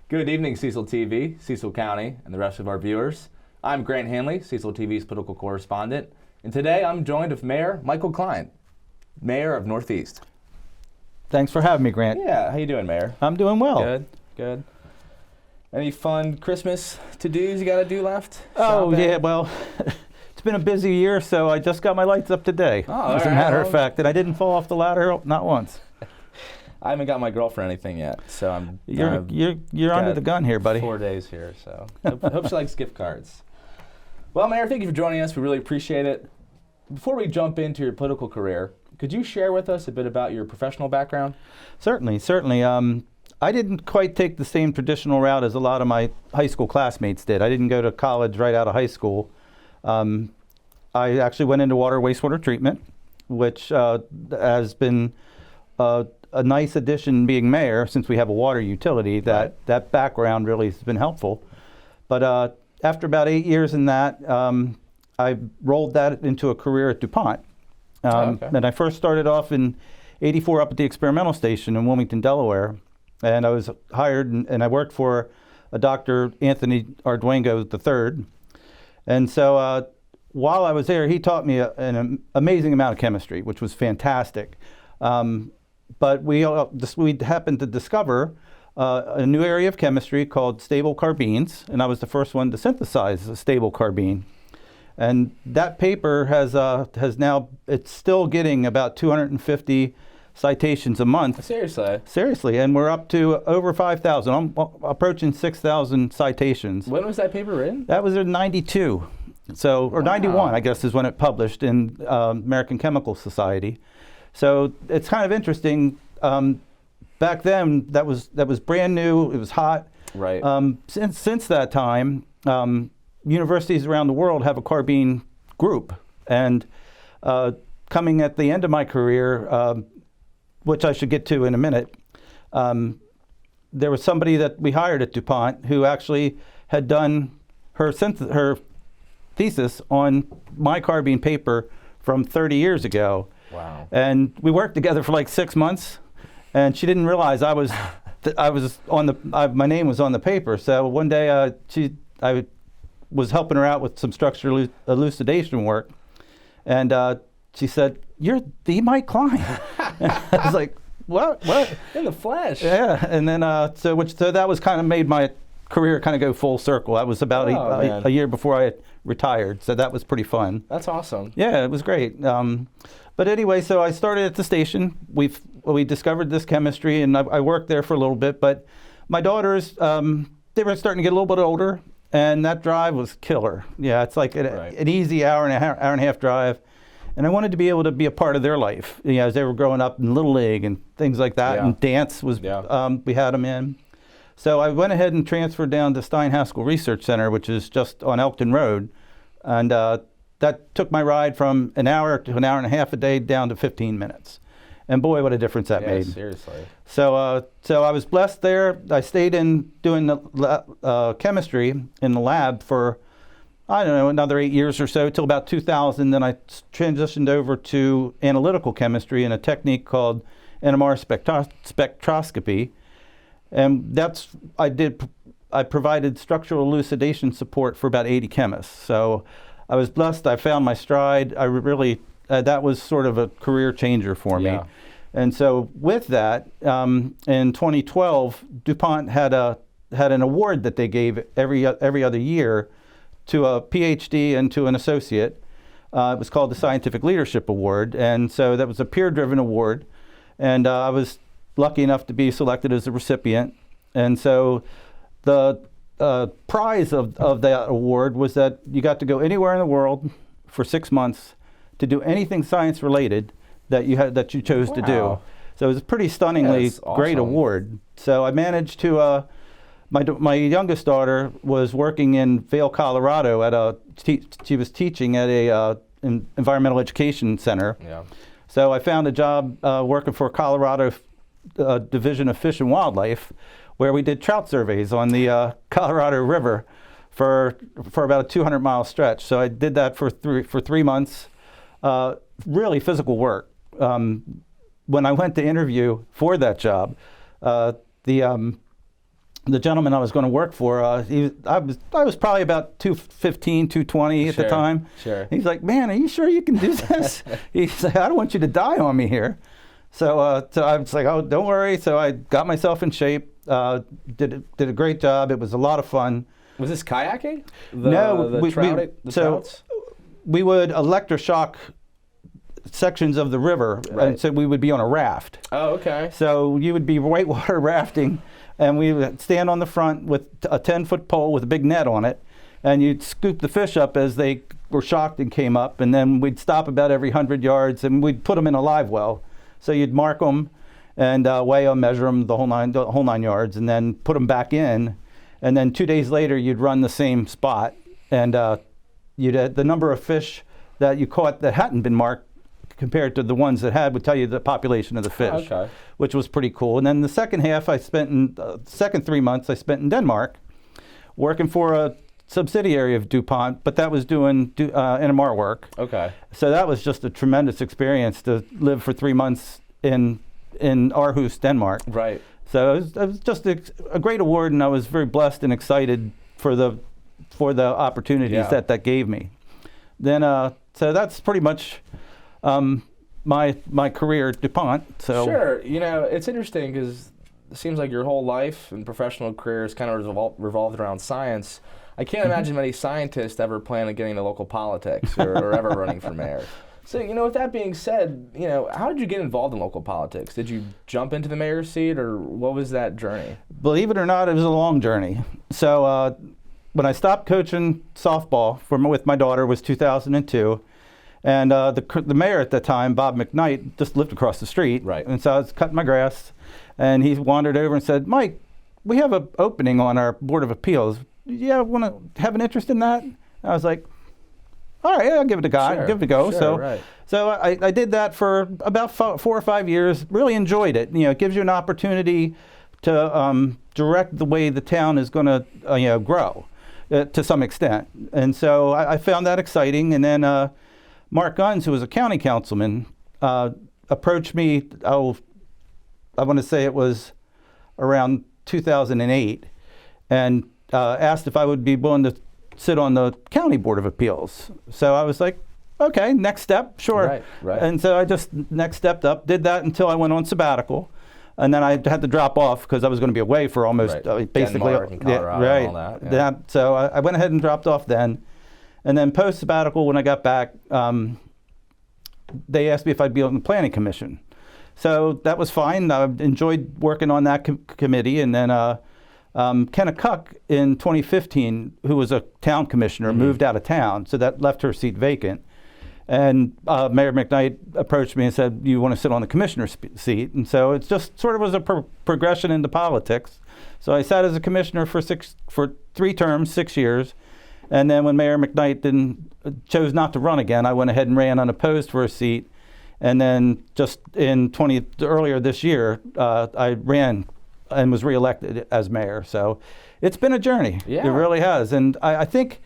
Good evening, Cecil TV, Cecil County, and the rest of our viewers. I'm Grant Handley, Cecil TV's political correspondent, and today I'm joined with Mayor Michael Kline, Mayor of Northeast. Thanks for having me, Grant. Yeah, how you doing, Mayor? I'm doing well. Good, good. Any fun Christmas to-dos you got to do left? Oh, Shopping? yeah, well, it's been a busy year, so I just got my lights up today, Oh, as a matter of fact, and I didn't fall off the ladder, not once. I haven't got my girlfriend anything yet, so I'm You're under the gun here, buddy. 4 days here, so hope she likes gift cards. Well, Mayor, thank you for joining us. We really appreciate it. Before we jump into your political career, could you share with us a bit about your professional background? Certainly. I didn't quite take the same traditional route as a lot of my high school classmates did. I didn't go to college right out of high school. I actually went into wastewater treatment, which has been a nice addition being mayor, since we have a water utility. That background really has been helpful. But after about 8 years in that, I rolled that into a career at DuPont. And I first started off in '84 up at the experimental station in Wilmington, Delaware. And I was hired, and I worked for a Dr. Anthony Arduengo III. And so while I was there, he taught me an amazing amount of chemistry, which was fantastic. But we happened to discover a new area of chemistry called stable carbines, and I was the first one to synthesize a stable carbine. And that paper has now, it's still getting about 250 citations a month. Seriously? Seriously, and we're up to over 5,000. I'm approaching 6,000 citations. When was that paper written? That was in '92, or 91, I guess, is when it published in American Chemical Society. So it's kind of interesting. Back then, that was brand new. It was hot. Right. Since that time, universities around the world have a carbine group, and coming at the end of my career, which I should get to in a minute, there was somebody that we hired at DuPont who actually had done her thesis on my carbine paper from 30 years ago. Wow. And we worked together for like 6 months, and she didn't realize I was my name was on the paper. So one day I was helping her out with some structural elucidation work, and she said, "You're the Mike Kline." I was like, "What? In the flesh." Yeah, and then so that was kind of made my career kind of go full circle. I was about a year before I retired, so that was pretty fun. That's awesome. Yeah, it was great. But anyway, so I started at the station. We discovered this chemistry, and I worked there for a little bit. But my daughters, they were starting to get a little bit older, and that drive was killer. Yeah, it's like an easy hour and a half drive. And I wanted to be able to be a part of their life, as they were growing up in Little League and things like that. Yeah. And dance was, we had them in. So I went ahead and transferred down to Stein Haskell Research Center, which is just on Elkton Road. And that took my ride from an hour to an hour and a half a day down to 15 minutes. And boy, what a difference that made. Seriously. So I was blessed there. I stayed in doing the chemistry in the lab for, I don't know, another 8 years or so, till about 2000. Then I transitioned over to analytical chemistry and a technique called NMR spectroscopy. And I provided structural elucidation support for about 80 chemists. So I was blessed. I found my stride. I really, that was sort of a career changer for me. And so with that, in 2012, DuPont had an award that they gave every other year to a PhD and to an associate. It was called the Scientific Leadership Award. And so that was a peer-driven award. And I was lucky enough to be selected as a recipient. And so the prize of that award was that you got to go anywhere in the world for 6 months to do anything science related that you chose to do. So it was a pretty stunningly great award. So I managed to, my youngest daughter was working in Vail, Colorado she was teaching at an environmental education center. Yeah. So I found a job working for Colorado Division of Fish and Wildlife, where we did trout surveys on the Colorado River for about a 200-mile stretch. So I did that for 3 months. Really physical work. When I went to interview for that job, the the gentleman I was going to work for, I was probably about 215, 220 at the time. Sure. He's like, man, are you sure you can do this? He's like, I don't want you to die on me here. So I was like, oh, don't worry. So I got myself in shape, did a great job. It was a lot of fun. Was this kayaking? No, trouts? We would electroshock sections of the river, Right. and so we would be on a raft. Oh, okay. So you would be whitewater rafting, and we would stand on the front with a 10-foot pole with a big net on it, and you'd scoop the fish up as they were shocked and came up, and then we'd stop about every 100 yards, and we'd put them in a live well. So you'd mark them and weigh them, measure them, the whole nine yards, and then put them back in. And then 2 days later, you'd run the same spot, and the number of fish that you caught that hadn't been marked compared to the ones that had would tell you the population of the fish, which was pretty cool. And then the second half, second 3 months, I spent in Denmark, working for a subsidiary of DuPont, but that was doing NMR work. Okay. So that was just a tremendous experience to live for 3 months in Aarhus, Denmark. Right. So it was just a great award, and I was very blessed and excited for the opportunities that gave me. Then so that's pretty much my career at DuPont. So sure, it's interesting because it seems like your whole life and professional career is kind of revolved around science. I can't imagine many scientists ever plan on getting into local politics or ever running for mayor. So, with that being said, how did you get involved in local politics? Did you jump into the mayor's seat, or what was that journey? Believe it or not, it was a long journey. So when I stopped coaching softball with my daughter was 2002, and the mayor at the time, Bob McKnight, just lived across the street. Right. And so I was cutting my grass, and he wandered over and said, Mike, we have an opening on our Board of Appeals. Yeah, want to have an interest in that? I was like, all right, I'll give it a go. Sure, give it a go. Sure, So I did that for about 4 or 5 years. Really enjoyed it. It gives you an opportunity to direct the way the town is going to grow to some extent. And so I found that exciting. And then Mark Guns, who was a county councilman, approached me. I want to say it was around 2008, and asked if I would be willing to sit on the county board of appeals. So I was like, okay, next step, sure. Right. And so I just next stepped up, did that until I went on sabbatical, and then I had to drop off because I was going to be away for almost basically Denmark and Colorado and all that. Yeah. So I went ahead and dropped off then, and then post sabbatical when I got back, they asked me if I'd be on the planning commission. So that was fine. I enjoyed working on that committee, and then Kennecott in 2015, who was a town commissioner, moved out of town, so that left her seat vacant. And Mayor McKnight approached me and said, "You want to sit on the commissioner's seat?" And so it just sort of was a progression into politics. So I sat as a commissioner for 3 terms, 6 years, and then when Mayor McKnight chose not to run again, I went ahead and ran unopposed for a seat. And then just earlier this year, I ran and was reelected as mayor. So it's been a journey. Yeah. It really has. And I think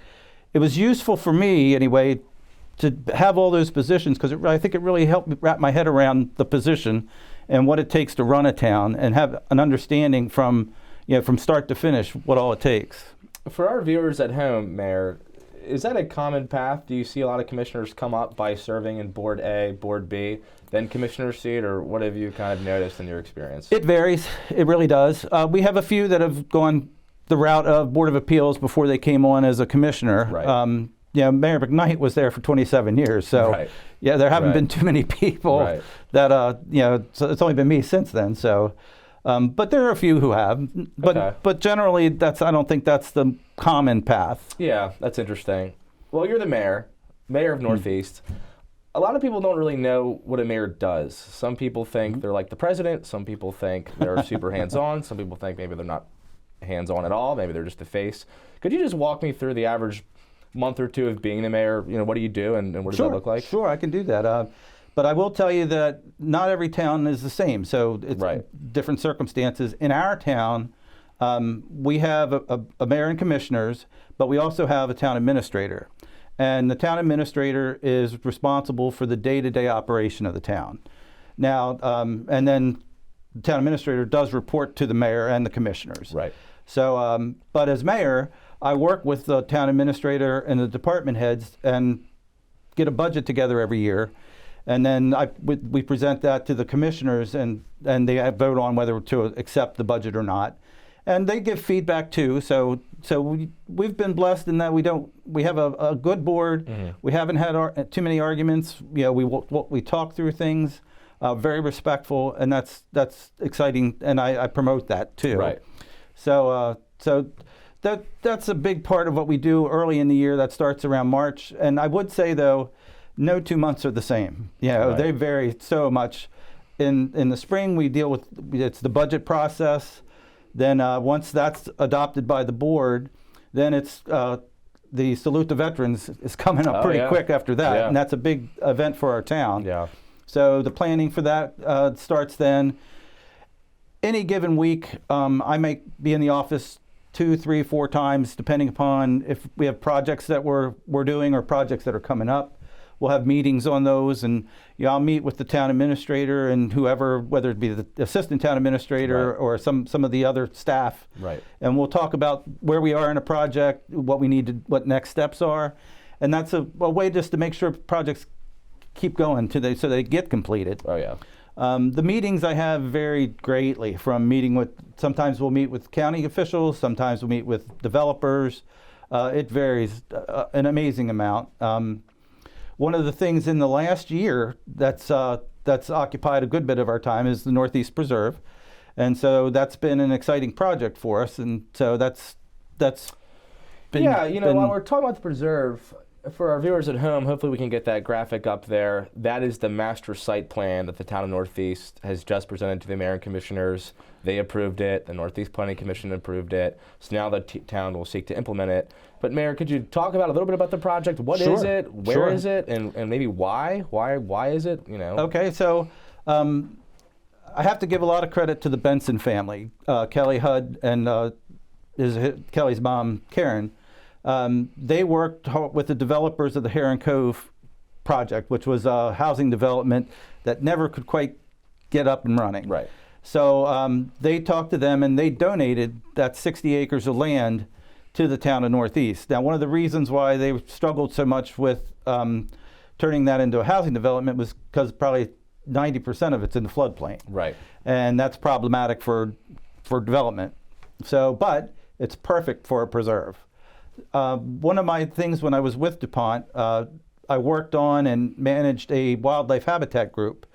it was useful for me anyway to have all those positions, because I think it really helped me wrap my head around the position and what it takes to run a town and have an understanding from start to finish what all it takes. For our viewers at home, Mayor, is that a common path? Do you see a lot of commissioners come up by serving in Board A, Board B, then commissioner seat, or what have you kind of noticed in your experience? It varies. It really does. We have a few that have gone the route of Board of Appeals before they came on as a commissioner. Right. Mayor McKnight was there for 27 years, so there haven't been too many people that so it's only been me since then. So, but there are a few who have. But generally, I don't think that's the common path. Yeah, that's interesting. Well, you're the mayor of Northeast. A lot of people don't really know what a mayor does. Some people think they're like the president. Some people think they're super hands-on. Some people think maybe they're not hands-on at all. Maybe they're just a face. Could you just walk me through the average month or two of being the mayor? What do you do, and what does that look like? Sure, I can do that. But I will tell you that not every town is the same. So it's different circumstances. In our town, we have a mayor and commissioners, but we also have a town administrator. And the town administrator is responsible for the day-to-day operation of the town. Now, and then the town administrator does report to the mayor and the commissioners. Right. So, but as mayor, I work with the town administrator and the department heads and get a budget together every year. And then we present that to the commissioners, and they vote on whether to accept the budget or not. And they give feedback too. So we've been blessed in that we have a good board. Mm-hmm. We haven't had too many arguments. We talk through things, very respectful, and that's exciting. And I promote that too. Right. So that's a big part of what we do early in the year. That starts around March. And I would say though, no 2 months are the same. Right. They vary so much. In the spring, we deal with it's the budget process. Then once that's adopted by the board, then it's the Salute the Veterans is coming up pretty quick after that, and that's a big event for our town. Yeah. So the planning for that starts then. Any given week, I may be in the office 2, 3, 4 times, depending upon if we have projects that we're doing or projects that are coming up. We'll have meetings on those, and I'll meet with the town administrator and whoever, whether it be the assistant town administrator or some of the other staff. Right. And we'll talk about where we are in a project, what we need to, what next steps are, and that's a way just to make sure projects keep going so they get completed. Oh yeah. The meetings I have vary greatly from meeting with. Sometimes we'll meet with county officials. Sometimes we'll meet with developers. It varies an amazing amount. One of the things in the last year that's occupied a good bit of our time is the Northeast Preserve, and so that's been an exciting project for us. And so that's been while we're talking about the preserve, for our viewers at home, hopefully we can get that graphic up there. That is the master site plan that the town of Northeast has just presented to the mayor and commissioners. They approved it. The Northeast Planning Commission approved it. So now the town will seek to implement it. But Mayor, could you talk about a little bit about the project? What is it? Where is it? And maybe why? Why is it? Okay, so I have to give a lot of credit to the Benson family, Kelly Hudd and Kelly's mom, Karen. They worked with the developers of the Heron Cove project, which was a housing development that never could quite get up and running. Right. So they talked to them, and they donated that 60 acres of land to the town of Northeast. Now, one of the reasons why they struggled so much with turning that into a housing development was because probably 90% of it's in the floodplain. Right. And that's problematic for development. So, but it's perfect for a preserve. One of my things when I was with DuPont, I worked on and managed a wildlife habitat group.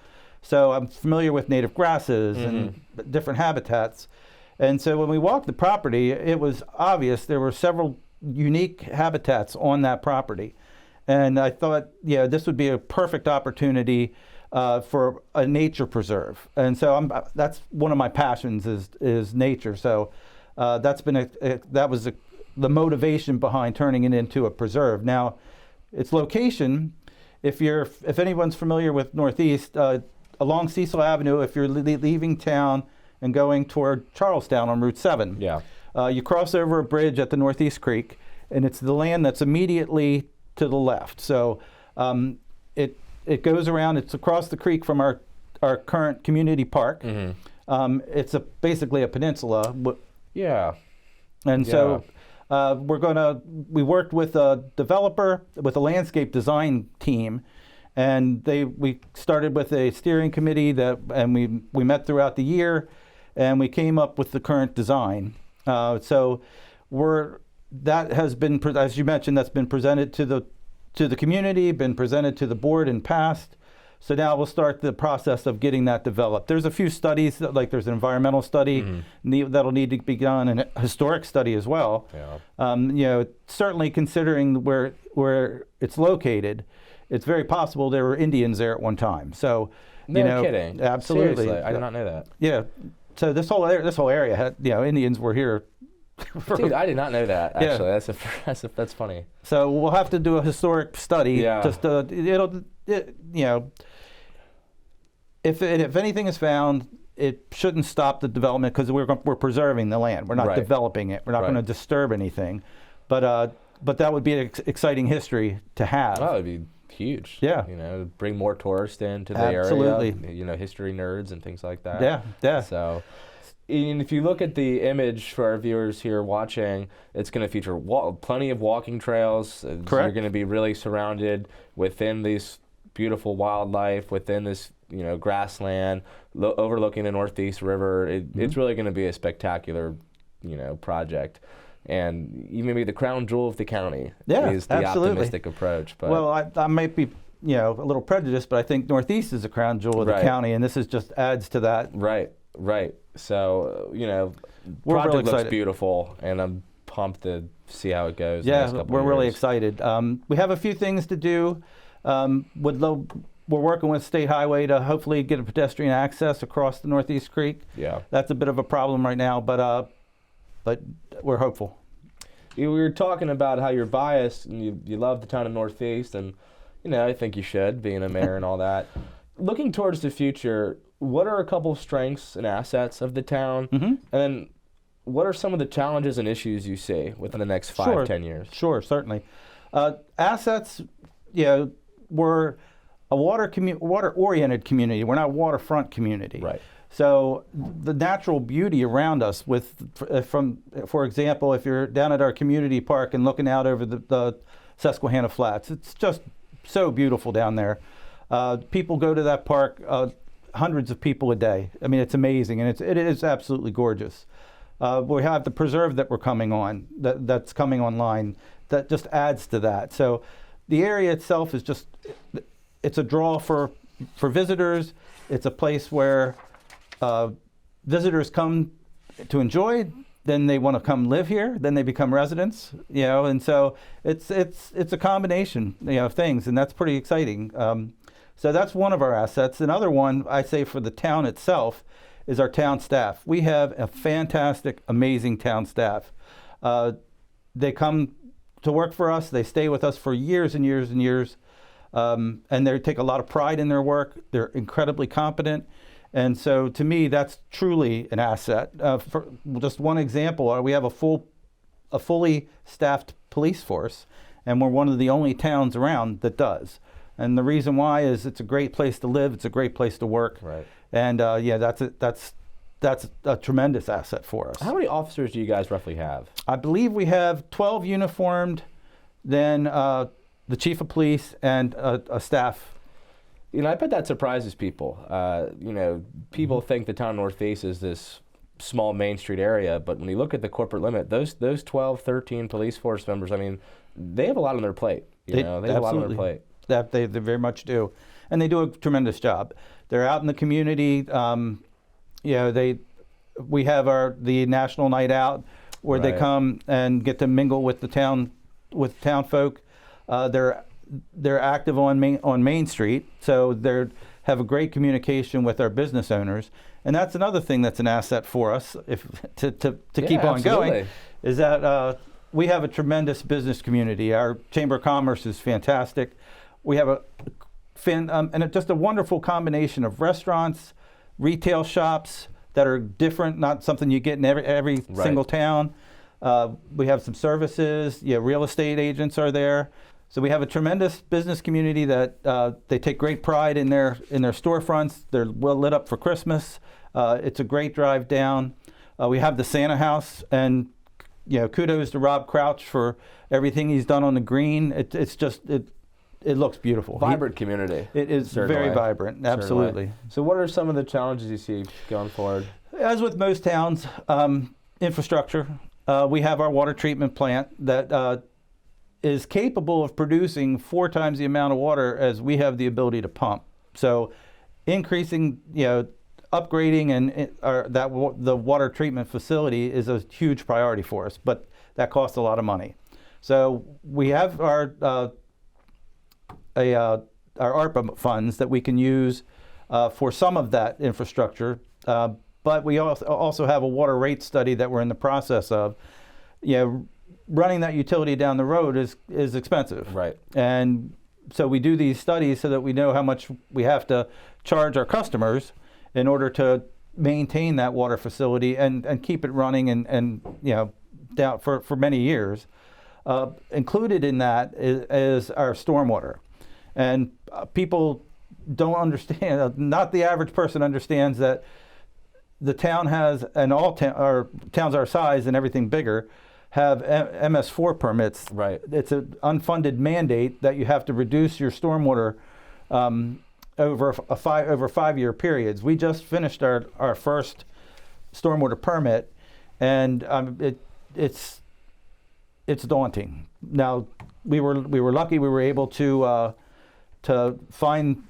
So I'm familiar with native grasses and different habitats. And so when we walked the property, it was obvious there were several unique habitats on that property. And I thought, this would be a perfect opportunity for a nature preserve. And so that's one of my passions is nature. So that's been the motivation behind turning it into a preserve. Now, its location, if anyone's familiar with Northeast, along Cecil Avenue, if you're leaving town and going toward Charlestown on Route 7, you cross over a bridge at the Northeast Creek, and it's the land that's immediately to the left. So it goes around. It's across the creek from our current community park. It's basically a peninsula. And so we worked with a developer, with a landscape design team, and we started with a steering committee and we met throughout the year, and we came up with the current design. So that has been, as you mentioned, that's been presented to the community, been presented to the board in past. So now we'll start the process of getting that developed. There's a few studies, like there's an environmental study that'll need to be done, and a historic study as well. Certainly considering where it's located, it's very possible there were Indians there at one time. So, no kidding. Absolutely. Seriously, I did not know that. Yeah. So this whole area had, Indians were here. Dude, I did not know that. Actually, that's funny. So we'll have to do a historic study. Yeah. Just if anything is found, it shouldn't stop the development because we're preserving the land. We're not developing it. We're not going to disturb anything. But that would be an exciting history to have. Oh, it'd be huge. Yeah. Bring more tourists into the Absolutely. area. History nerds and things like that. Yeah. So And if you look at the image for our viewers here watching, it's going to feature plenty of walking trails. Correct. You're going to be really surrounded within these beautiful wildlife, within this grassland, overlooking the Northeast River. It's really going to be a spectacular project. And you may be the crown jewel of the county. Yeah, is the absolutely. optimistic approach. But well, I might be a little prejudiced, but I think Northeast is a crown jewel of the county, and this is just adds to that. Right. So we're project really looks excited. beautiful, and I'm pumped to see how it goes. Yeah, the next couple we're of really years. excited. We have a few things to do. We're working with State Highway to hopefully get a pedestrian access across the Northeast Creek. Yeah. That's a bit of a problem right now, but we're hopeful. We were talking about how you're biased and you love the town of Northeast, and I think you should, being a mayor and all that. Looking towards the future, what are a couple of strengths and assets of the town? Mm-hmm. And then what are some of the challenges and issues you see within the next 5-10 years? Sure, certainly. Assets, we're a water-oriented community. We're not a waterfront community. Right. So the natural beauty around us, for example, if you're down at our community park and looking out over the Susquehanna Flats, it's just so beautiful down there. People go to that park, hundreds of people a day. I mean, it's amazing, and it is absolutely gorgeous. We have the preserve that we're coming on, that's coming online, that just adds to that. So the area itself is it's a draw for visitors. It's a place where visitors come to enjoy, then they want to come live here, then they become residents, and so it's a combination, of things, and that's pretty exciting. So that's one of our assets. Another one, I say, for the town itself is our town staff. We have a fantastic, amazing town staff. They come to work for us. They stay with us for years and years and years, and they take a lot of pride in their work. They're incredibly competent. And so, to me, that's truly an asset. For just one example, we have a fully staffed police force, and we're one of the only towns around that does. And the reason why is it's a great place to live, it's a great place to work, Right. And that's a tremendous asset for us. How many officers do you guys roughly have? I believe we have 12 uniformed, then the chief of police and a staff. I bet that surprises people. People think the town of Northeast is this small Main Street area, but when you look at the corporate limit, those 12, 13 police force members, I mean, they have a lot on their plate. They have a lot on their plate. That they very much do, and they do a tremendous job. They're out in the community. We have the National Night Out where they come and get to mingle with the town folk. They're active on Main Street, so they have a great communication with our business owners, and that's another thing that's an asset for us. To keep on going, is that we have a tremendous business community. Our Chamber of Commerce is fantastic. We have just a wonderful combination of restaurants, retail shops that are different, not something you get in every single town. We have some services. Real estate agents are there. So we have a tremendous business community that they take great pride in their storefronts. They're well lit up for Christmas. It's a great drive down. We have the Santa House, and kudos to Rob Crouch for everything he's done on the green. It looks beautiful. Vibrant community. It is very vibrant, absolutely. So what are some of the challenges you see going forward? As with most towns, infrastructure. We have our water treatment plant that is capable of producing 4 times the amount of water as we have the ability to pump. So increasing, upgrading the water treatment facility is a huge priority for us, but that costs a lot of money. So we have our ARPA funds that we can use for some of that infrastructure, but we also have a water rate study that we're in the process of. Running that utility down the road is expensive. Right. And so we do these studies so that we know how much we have to charge our customers in order to maintain that water facility and keep it running and down for many years. Included in that is our stormwater. And people don't understand, not the average person understands that the town has, and or towns our size and everything bigger, have MS4 permits. Right. It's an unfunded mandate that you have to reduce your stormwater over 5-year periods. We just finished our first stormwater permit, and it's daunting. Now we were lucky we were able to find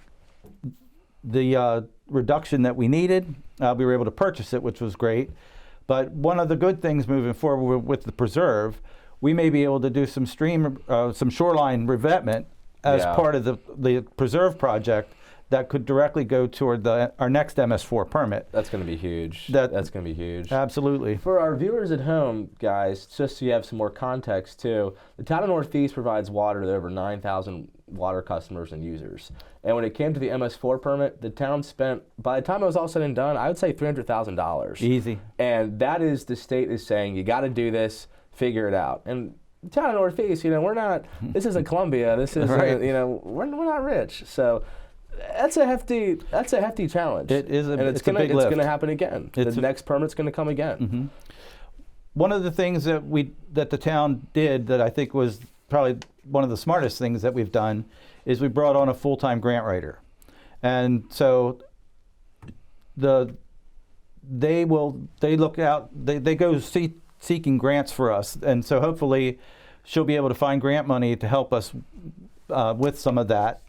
the reduction that we needed. We were able to purchase it, which was great. But one of the good things moving forward with the preserve, we may be able to do some shoreline revetment as part of the preserve project that could directly go toward our next MS4 permit. That's going to be huge. That's going to be huge. Absolutely. For our viewers at home, guys, just so you have some more context too, the town of Northeast provides water to over 9,000 water customers and users. And when it came to the MS4 permit, the town spent, by the time it was all said and done, I would say $300,000. Easy. And that is, the state is saying, you got to do this, figure it out. And the town of Northeast, we're not, this isn't Columbia, this is, right. We're not rich. So that's a hefty challenge. It is and it's going to happen again. The next permit's going to come again. Mm-hmm. One of the things that the town did that I think was probably one of the smartest things that we've done is we brought on a full-time grant writer. And so they go seeking grants for us. And so hopefully she'll be able to find grant money to help us with some of that.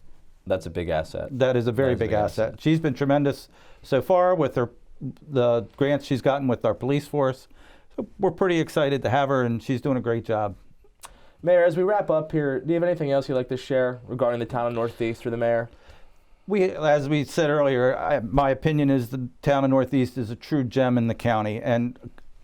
That's a big asset. That is a very big asset. She's been tremendous so far with the grants she's gotten with our police force. So we're pretty excited to have her, and she's doing a great job. Mayor, as we wrap up here, do you have anything else you'd like to share regarding the town of Northeast for the mayor? As we said earlier, my opinion is the town of Northeast is a true gem in the county, and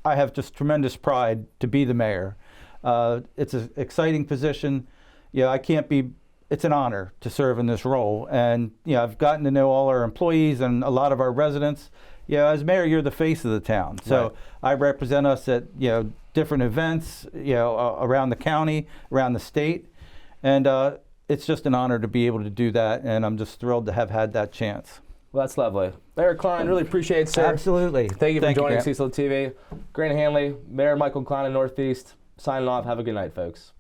I have just tremendous pride to be the mayor. It's an exciting position. It's an honor to serve in this role, and I've gotten to know all our employees and a lot of our residents. As mayor, you're the face of the town, so right. I represent us at different events around the county, around the state, and it's just an honor to be able to do that, and I'm just thrilled to have had that chance. Well, that's lovely. Mayor Kline, really appreciate it, sir. Absolutely. Thank you for joining Cecil TV. Grant Handley, Mayor Michael Kline of Northeast, signing off. Have a good night, folks.